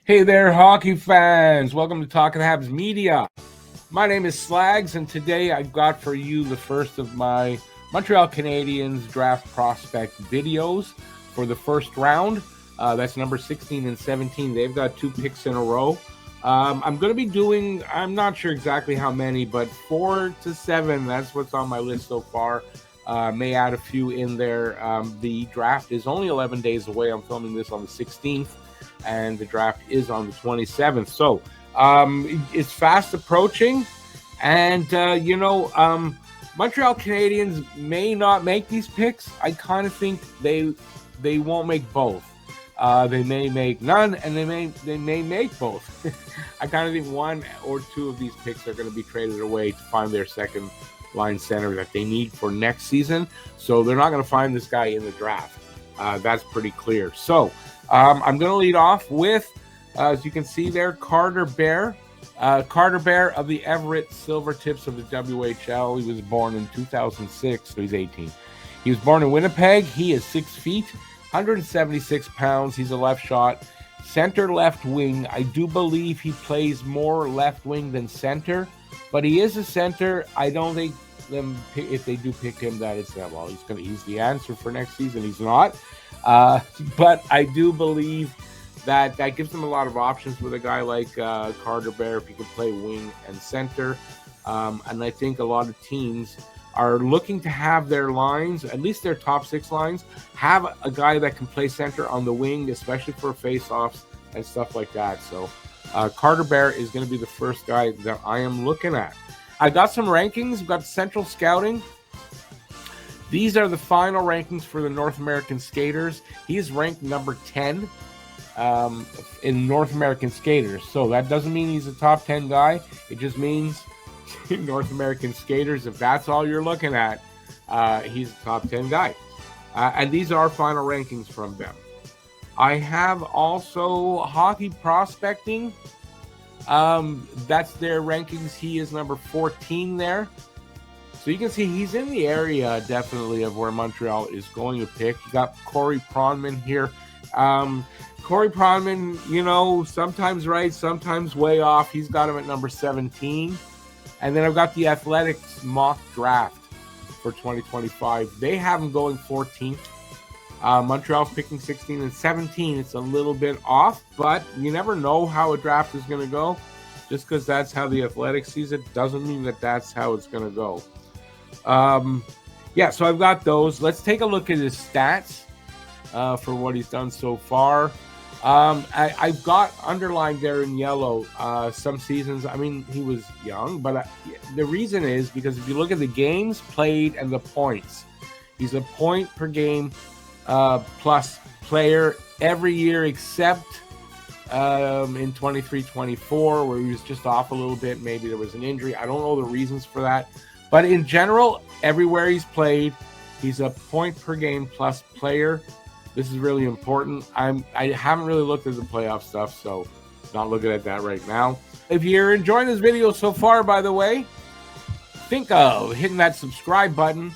Hey there, hockey fans. Welcome to Talking Habs Media. My name is Slags, and today I've got for you the first of my Montreal Canadiens draft prospect videos for the first round. That's number 16 and 17. They've got 2 picks in a row. I'm going to be doing, I'm not sure exactly how many, but 4 to 7. That's what's on my list so far. May add a few in there. The draft is only 11 days away. I'm filming this on the 16th. And the draft is on the 27th. So it's fast approaching. And, Montreal Canadiens may not make these picks. I kind of think they won't make both. They may make none, and they may make both. I kind of think 1 or 2 of these picks are going to be traded away to find their second line center that they need for next season. So they're not going to find this guy in the draft. That's pretty clear. So I'm going to lead off with, as you can see there, Carter Bear. Carter Bear of the Everett Silvertips of the WHL. He was born in 2006, so he's 18. He was born in Winnipeg. He is 6 feet, 176 pounds. He's a left shot, center left wing. I do believe he plays more left wing than center, but he is a center. I don't think if they do pick him, that it's that well. He's the answer for next season. He's not. But I do believe that gives them a lot of options with a guy like Carter Bear if he can play wing and center. And I think a lot of teams are looking to have their lines, at least their top 6 lines, have a guy that can play center on the wing, especially for face-offs and stuff like that. So Carter Bear is going to be the first guy that I am looking at. I got some rankings. We've got Central Scouting. These are the final rankings for the North American skaters. He's ranked number 10 in North American skaters. So that doesn't mean he's a top 10 guy. It just means North American skaters, if that's all you're looking at, he's a top 10 guy. And these are final rankings from them. I have also Hockey Prospecting. That's their rankings. He is number 14 there. So you can see he's in the area, definitely, of where Montreal is going to pick. You got Corey Pronman here. Corey Pronman, sometimes right, sometimes way off. He's got him at number 17. And then I've got the Athletics mock draft for 2025. They have him going 14th. Montreal's picking 16 and 17. It's a little bit off, but you never know how a draft is going to go. Just because that's how the Athletics sees it doesn't mean that that's how it's going to go. So I've got those. Let's take a look at his stats for what he's done so far. I've got underlined there in yellow some seasons. I mean, he was young, but the reason is because if you look at the games played and the points, he's a point per game plus player every year except in 23-24 where he was just off a little bit. Maybe there was an injury. I don't know the reasons for that. But in general, everywhere he's played, he's a point per game plus player. This is really important. I haven't really looked at the playoff stuff, so not looking at that right now. If you're enjoying this video so far, by the way, think of hitting that subscribe button,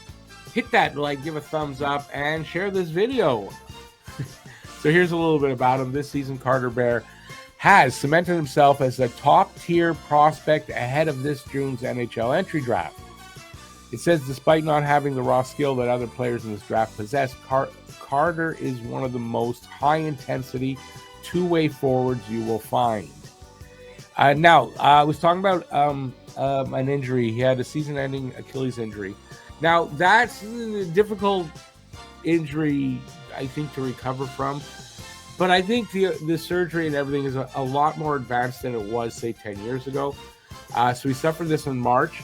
hit that like, give a thumbs up, and share this video. So here's a little bit about him. This season, Carter Bear has cemented himself as a top-tier prospect ahead of this June's NHL entry draft. It says, despite not having the raw skill that other players in this draft possess, Carter is one of the most high-intensity two-way forwards you will find. Now, I was talking about an injury. He had a season-ending Achilles injury. Now, that's a difficult injury, I think, to recover from. But I think the surgery and everything is a lot more advanced than it was, say, 10 years ago. So he suffered this in March.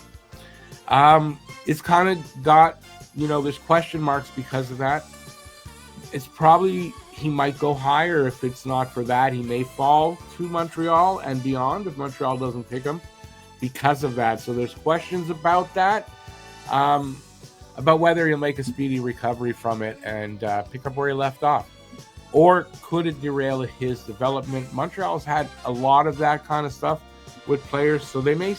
It's kind of got, there's question marks because of that. It's probably, he might go higher if it's not for that. He may fall to Montreal and beyond if Montreal doesn't pick him because of that. So there's questions about that, about whether he'll make a speedy recovery from it and pick up where he left off. Or could it derail his development? Montreal's had a lot of that kind of stuff with players, so they may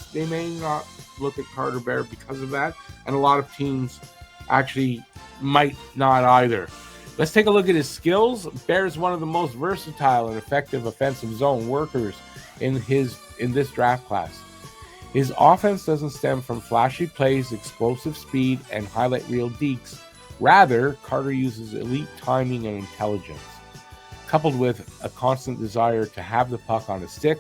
not look at Carter Bear because of that, and a lot of teams actually might not either. Let's take a look at his skills. Bear is one of the most versatile and effective offensive zone workers in this draft class. His offense doesn't stem from flashy plays, explosive speed, and highlight reel dekes. Rather, Carter uses elite timing and intelligence, coupled with a constant desire to have the puck on his stick.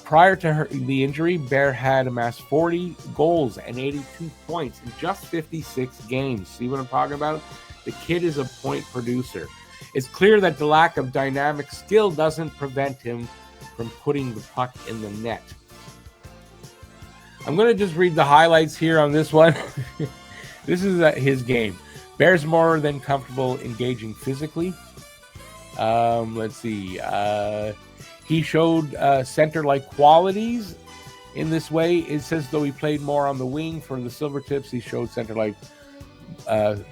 Prior to the injury, Bear had amassed 40 goals and 82 points in just 56 games. See what I'm talking about? The kid is a point producer. It's clear that the lack of dynamic skill doesn't prevent him from putting the puck in the net. I'm going to just read the highlights here on this one. This is his game. Bear's more than comfortable engaging physically. Let's see. He showed center-like qualities in this way. It says though he played more on the wing for the Silvertips, he showed center-like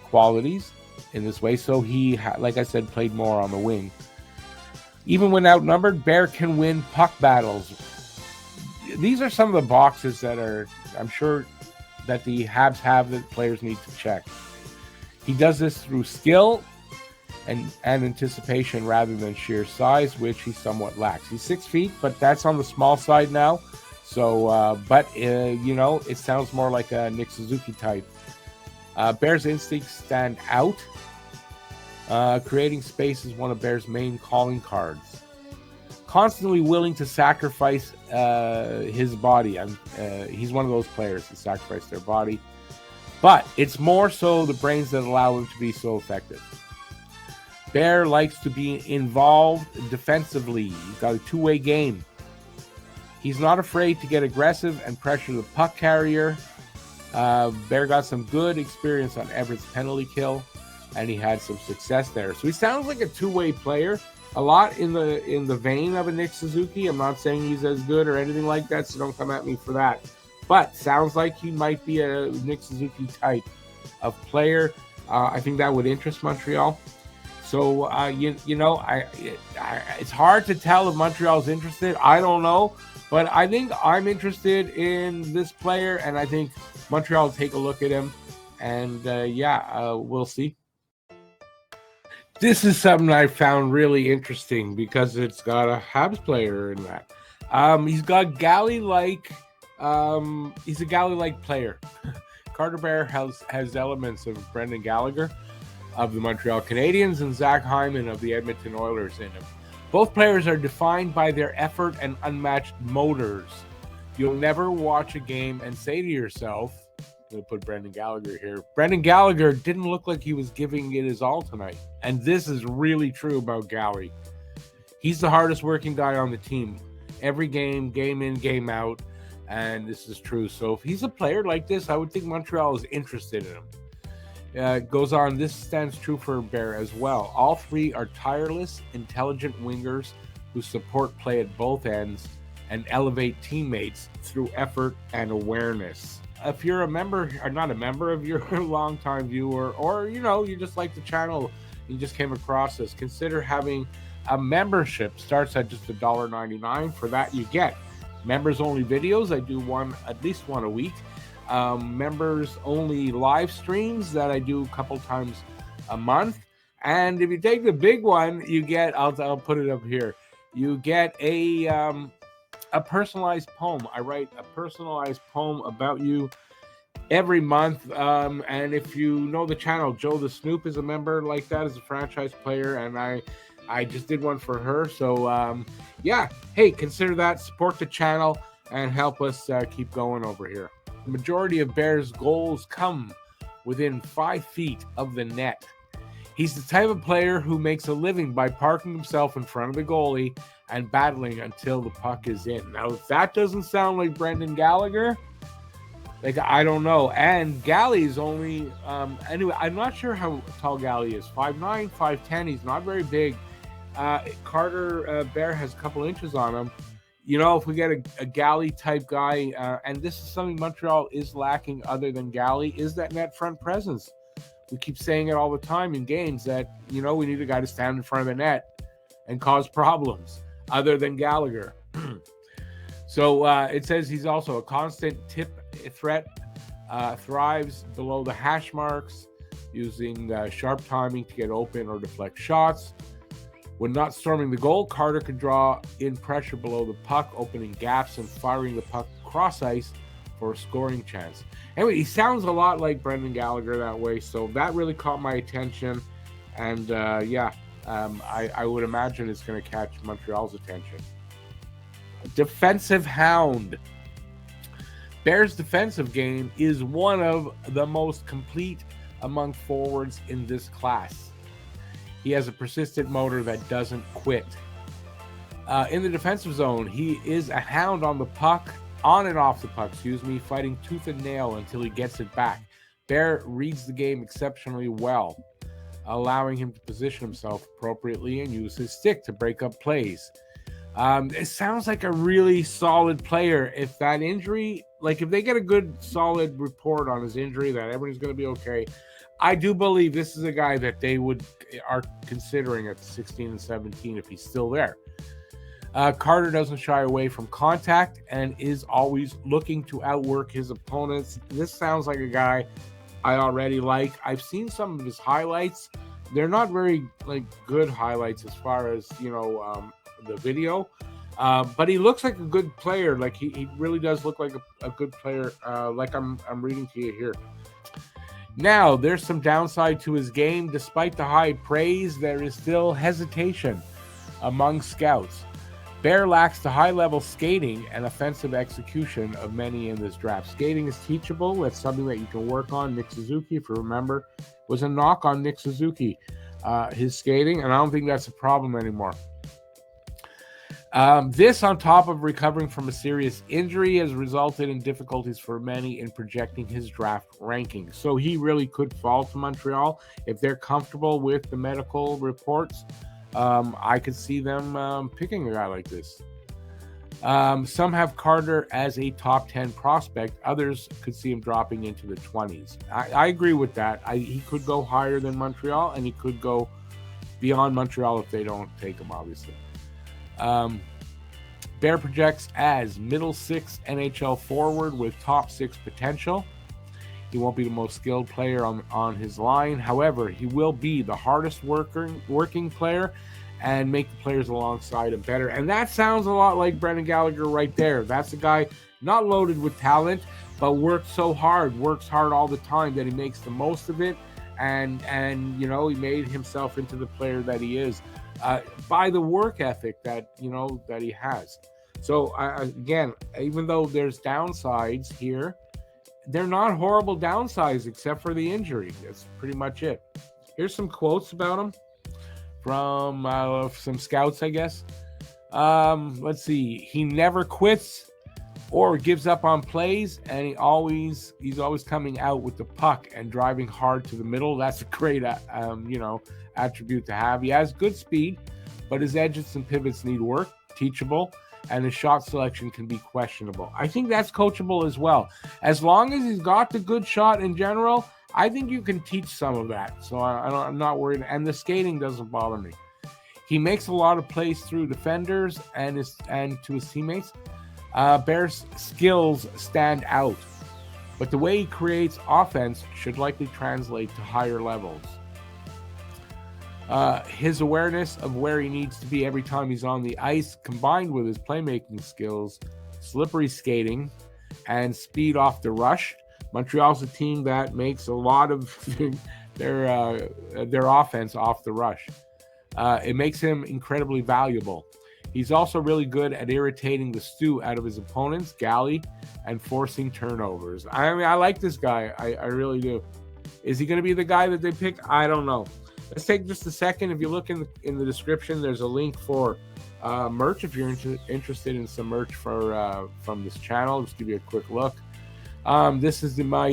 qualities in this way. So he, like I said, played more on the wing. Even when outnumbered, Bear can win puck battles. These are some of the boxes that I'm sure that the Habs have that players need to check. He does this through skill and anticipation rather than sheer size, which he somewhat lacks. He's 6 feet, but that's on the small side now. So, it sounds more like a Nick Suzuki type. Bear's instincts stand out. Creating space is one of Bear's main calling cards. Constantly willing to sacrifice his body. He's one of those players that sacrifice their body. But it's more so the brains that allow him to be so effective. Bear likes to be involved defensively. He's got a two-way game. He's not afraid to get aggressive and pressure the puck carrier. Bear got some good experience on Everett's penalty kill, and he had some success there. So he sounds like a two-way player. A lot in the vein of a Nick Suzuki. I'm not saying he's as good or anything like that, so don't come at me for that. But sounds like he might be a Nick Suzuki type of player. I think that would interest Montreal. So it's hard to tell if Montreal's interested. I don't know, but I think I'm interested in this player, and I think Montreal will take a look at him, and we'll see. This is something I found really interesting because it's got a Habs player in that. He's got Galley-like. He's a Galley-like player. Carter Bear has elements of Brendan Gallagher of the Montreal Canadiens and Zach Hyman of the Edmonton Oilers in him. Both players are defined by their effort and unmatched motors. You'll never watch a game and say to yourself, I'm going to put Brendan Gallagher here. Brendan Gallagher didn't look like he was giving it his all tonight. And this is really true about Galley. He's the hardest working guy on the team. Every game in, game out. And this is true. So if he's a player like this, I would think Montreal is interested in him. It goes on, this stands true for Bear as well. All three are tireless, intelligent wingers who support play at both ends and elevate teammates through effort and awareness. If you're a member, or not a member, if you're a longtime viewer, or you just like the channel, you just came across this, consider having a membership. Starts at just $1.99. For that, you get members only videos. I do at least one a week. Members only live streams that I do a couple times a month. And if you take the big one, you get, I'll put it up here. You get a personalized poem. I write a personalized poem about you every month. And if you know the channel, Joe the Snoop is a member like that, as a franchise player. And I just did one for her. So, hey, consider that. Support the channel and help us keep going over here. The majority of Bear's goals come within 5 feet of the net. He's the type of player who makes a living by parking himself in front of the goalie and battling until the puck is in. Now, if that doesn't sound like Brendan Gallagher, I don't know. And Galley's only, anyway, I'm not sure how tall Galley is. 5'9", 5'10". He's not very big. Carter Bear has a couple inches on him. If we get a Galley type guy, and this is something Montreal is lacking other than Galley, is that net front presence. We keep saying it all the time in games that, we need a guy to stand in front of the net and cause problems other than Gallagher. So it says he's also a constant tip threat, thrives below the hash marks, using sharp timing to get open or deflect shots. When not storming the goal, Carter can draw in pressure below the puck, opening gaps and firing the puck across ice for a scoring chance. Anyway, he sounds a lot like Brendan Gallagher that way, so that really caught my attention. And I would imagine it's going to catch Montreal's attention. Defensive hound. Bears' defensive game is one of the most complete among forwards in this class. He has a persistent motor that doesn't quit. In the defensive zone, he is a hound on the puck, on and off the puck, fighting tooth and nail until he gets it back. Bear reads the game exceptionally well, allowing him to position himself appropriately and use his stick to break up plays. It sounds like a really solid player. If that injury, like if they get a good solid report on his injury that everything's going to be okay, I do believe this is a guy that they are considering at 16 and 17 if he's still there. Carter doesn't shy away from contact and is always looking to outwork his opponents. This sounds like a guy I already like. I've seen some of his highlights. They're not very good highlights as far as the video, but he looks like a good player. Like he really does look like a good player. Like I'm reading to you here. Now, there's some downside to his game. Despite the high praise, there is still hesitation among scouts. Bear lacks the high-level skating and offensive execution of many in this draft. Skating is teachable. That's something that you can work on. Nick Suzuki, if you remember, was a knock on Nick Suzuki, his skating, and I don't think that's a problem anymore. This, on top of recovering from a serious injury, has resulted in difficulties for many in projecting his draft rankings. So he really could fall to Montreal if they're comfortable with the medical reports. I could see them picking a guy like this. Some have Carter as a top 10 prospect. Others could see him dropping into the 20s. I agree with that. He could go higher than Montreal, and he could go beyond Montreal if they don't take him, obviously. Bear projects as middle six NHL forward with top six potential. He won't be the most skilled player on his line. However, he will be the hardest working player and make the players alongside him better. And that sounds a lot like Brendan Gallagher right there. That's a guy not loaded with talent, but works hard all the time that he makes the most of it. And he made himself into the player that he is. By the work ethic that he has. So again, even though there's downsides here, they're not horrible downsides except for the injury. That's pretty much it. Here's some quotes about him from some scouts, I guess. Let's see. He never quits or gives up on plays, and he's always coming out with the puck and driving hard to the middle. That's a great attribute to have. He has good speed, but his edges and pivots need work, teachable, and his shot selection can be questionable. I think that's coachable as well. As long as he's got the good shot in general, I think you can teach some of that. So I'm not worried. And the skating doesn't bother me. He makes a lot of plays through defenders and to his teammates. Bear's skills stand out, but the way he creates offense should likely translate to higher levels. His awareness of where he needs to be every time he's on the ice, combined with his playmaking skills, slippery skating, and speed off the rush. Montreal's a team that makes a lot of their offense off the rush. It makes him incredibly valuable. He's also really good at irritating the stew out of his opponents, Galley, and forcing turnovers. I mean, I like this guy. I really do. Is he going to be the guy that they pick? I don't know. Let's take just a second. If you look in the description, there's a link for merch. If you're interested in some merch from this channel, just give you a quick look. This is my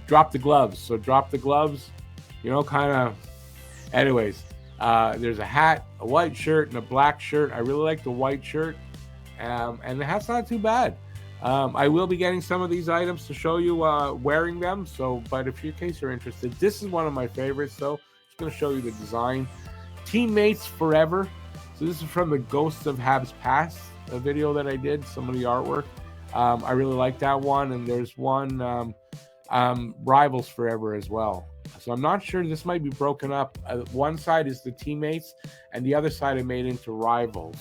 Drop the Gloves. So Drop the Gloves, kind of. Anyways, there's a hat, a white shirt, and a black shirt. I really like the white shirt, and the hat's not too bad. I will be getting some of these items to show you wearing them. But if in case you're interested, this is one of my favorites. So just going to show you the design. Teammates Forever. So this is from the Ghosts of Habs Past, a video that I did. Some of the artwork. I really like that one, and there's one Rivals Forever as well. So I'm not sure. This might be broken up. One side is the teammates, and the other side I made into rivals.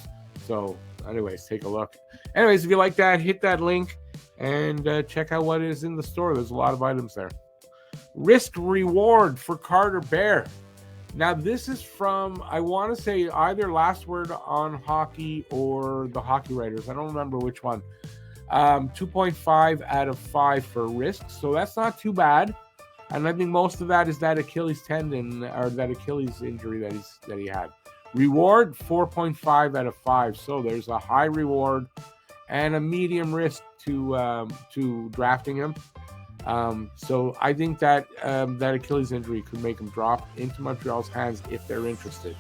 So anyways, take a look. Anyways, if you like that, hit that link and check out what is in the store. There's a lot of items there. Risk reward for Carter Bear. Now, this is from, I want to say, either Last Word on Hockey or the Hockey Writers. I don't remember which one. 2.5 out of 5 for risk. So that's not too bad. And I think most of that is that Achilles tendon or that Achilles injury that he had. Reward, 4.5 out of 5. So there's a high reward and a medium risk to drafting him. So I think that that Achilles injury could make him drop into Montreal's hands if they're interested.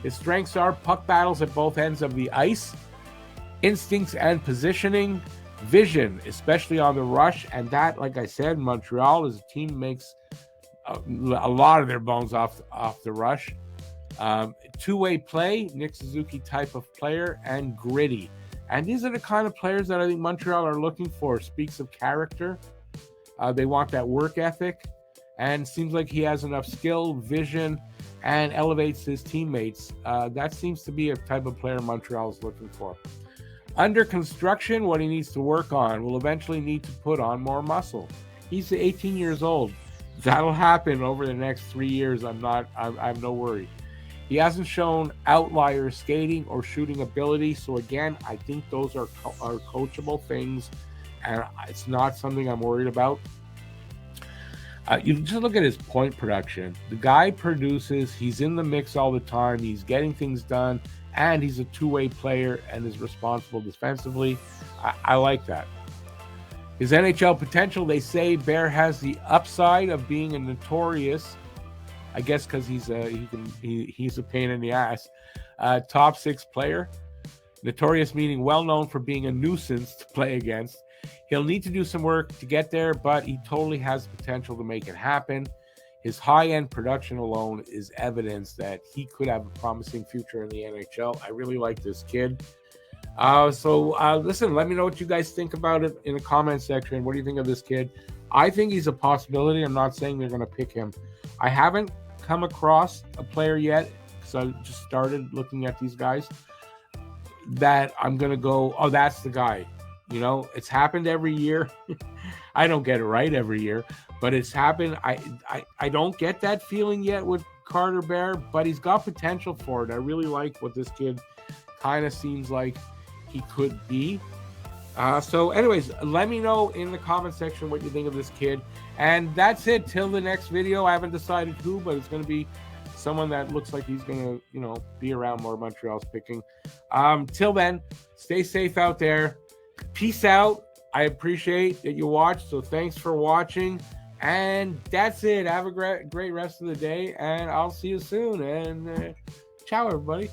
His strengths are puck battles at both ends of the ice, instincts and positioning, vision, especially on the rush, and that, like I said, Montreal as a team makes a lot of their bones off the rush. Two-way play, Nick Suzuki type of player, and gritty. And these are the kind of players that I think Montreal are looking for. Speaks of character. They want that work ethic, and seems like he has enough skill, vision, and elevates his teammates. That seems to be a type of player Montreal is looking for. Under construction, what he needs to work on will eventually need to put on more muscle. He's 18 years old. That'll happen over the next 3 years. I have no worry. He hasn't shown outlier skating or shooting ability. So again, I think those are coachable things, and it's not something I'm worried about. You just look at his point production. The guy produces. He's in the mix all the time. He's getting things done, and he's a two-way player and is responsible defensively. I like that. His NHL potential, they say Bear has the upside of being a notorious, I guess because he's a pain in the ass, top 6 player. Notorious meaning well known for being a nuisance to play against. He'll need to do some work to get there, but he totally has the potential to make it happen. His high-end production alone is evidence that he could have a promising future in the NHL. I really like this kid. Listen, let me know what you guys think about it in the comment section. What do you think of this kid? I think he's a possibility. I'm not saying they're going to pick him. I haven't come across a player yet, because I just started looking at these guys, that I'm going to go, oh, that's the guy. You know, it's happened every year. I don't get it right every year, but it's happened. I don't get that feeling yet with Carter Bear, but he's got potential for it. I really like what this kid kind of seems like he could be. So anyways, let me know in the comment section what you think of this kid. And that's it. Till the next video. I haven't decided who, but it's going to be someone that looks like he's going to, be around more Montreal's picking. Till then, stay safe out there. Peace out. I appreciate that you watched. So thanks for watching. And that's it. Have a great rest of the day. And I'll see you soon. And ciao, everybody.